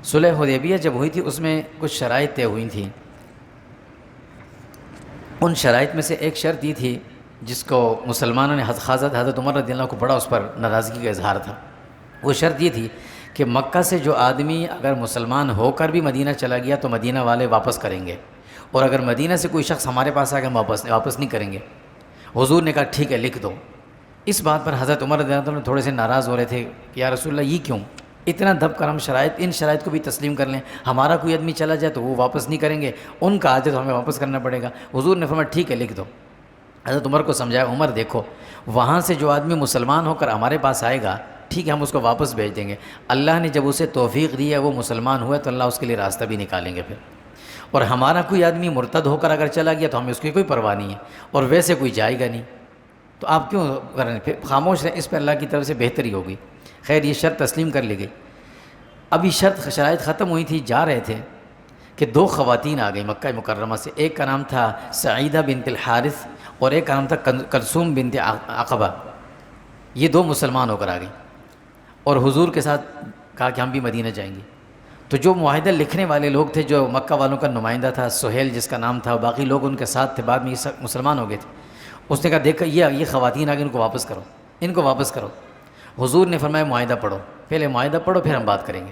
صلح حدیبیہ جب ہوئی تھی اس میں کچھ شرائط طے ہوئی تھیں. ان شرائط میں سے ایک شرط یہ تھی جس کو مسلمانوں نے حضرت عمر رضی اللہ کو بڑا اس پر ناراضگی کا اظہار تھا. وہ شرط یہ تھی کہ مکہ سے جو آدمی اگر مسلمان ہو کر بھی مدینہ چلا گیا تو مدینہ والے واپس کریں گے، اور اگر مدینہ سے کوئی شخص ہمارے پاس آ کے واپس نہیں کریں گے. حضور نے کہا ٹھیک ہے لکھ دو. اس بات پر حضرت عمر رضی اللہ عنہ تھوڑے سے ناراض ہو رہے تھے کہ یا رسول اللہ یہ کیوں، اتنا دب کر ہم ان شرائط کو بھی تسلیم کر لیں، ہمارا کوئی آدمی چلا جائے تو وہ واپس نہیں کریں گے، ان کا آج تو ہمیں واپس کرنا پڑے گا. حضور نے فرمایا ٹھیک ہے لکھ دو. حضرت عمر کو سمجھایا عمر دیکھو وہاں سے جو آدمی مسلمان ہو کر ہمارے پاس آئے گا ٹھیک ہے ہم اس کو واپس بھیج دیں گے، اللہ نے جب اسے توفیق دی ہے وہ مسلمان ہوا ہے تو اللہ اس کے لیے راستہ بھی نکالیں گے پھر. اور ہمارا کوئی آدمی مرتد ہو کر اگر چلا گیا تو ہمیں اس کی کوئی پرواہ نہیں ہے، اور ویسے کوئی جائے گا نہیں، تو آپ کیوں کریں پھر خاموش رہیں. اس پہ اللہ کی طرف سے بہتری ہوگی. خیر یہ شرط تسلیم کر لی گئی. اب یہ شرائط ختم ہوئی تھی، جا رہے تھے کہ دو خواتین آ گئی مکہ مکرمہ سے. ایک کا نام تھا سعیدہ بنت الحارث اور ایک کا نام تھا کلثوم بنت عقبہ. یہ دو مسلمان ہو کر آ گئی اور حضور کے ساتھ کہا کہ ہم بھی مدینہ جائیں گے. تو جو معاہدہ لکھنے والے لوگ تھے، جو مکہ والوں کا نمائندہ تھا سہیل جس کا نام تھا، باقی لوگ ان کے ساتھ تھے، بعد میں یہ سب مسلمان ہو گئے تھے. اس نے کہا دیکھو یہ خواتین آ گئی، ان کو واپس کرو، ان کو واپس کرو. حضور نے فرمایا معاہدہ پڑھو، پہلے معاہدہ پڑھو پھر ہم بات کریں گے.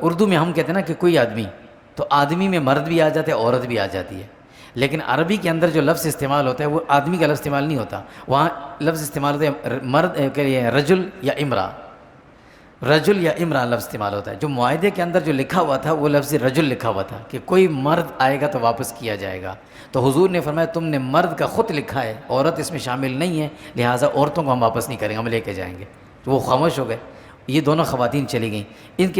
اردو میں ہم کہتے ہیں نا کہ کوئی آدمی، تو آدمی میں مرد بھی آ جاتا ہے عورت بھی آ جاتی ہے، لیکن عربی کے اندر جو لفظ استعمال ہوتا ہے وہ آدمی کا لفظ استعمال نہیں ہوتا. وہاں لفظ استعمال ہوتا ہے مرد کہ رجل یا امرا، رجل یا امرا لفظ استعمال ہوتا ہے. جو معاہدے کے اندر جو لکھا ہوا تھا وہ لفظ رجل لکھا ہوا تھا کہ کوئی مرد آئے گا تو واپس کیا جائے گا. تو حضور نے فرمایا تم نے مرد کا خط لکھا ہے، عورت اس میں شامل نہیں ہے، لہٰذا عورتوں کو ہم واپس نہیں کریں گے، ہم لے کے جائیں گے. تو وہ خاموش ہو گئے. یہ دونوں خواتین چلی گئیں. ان کے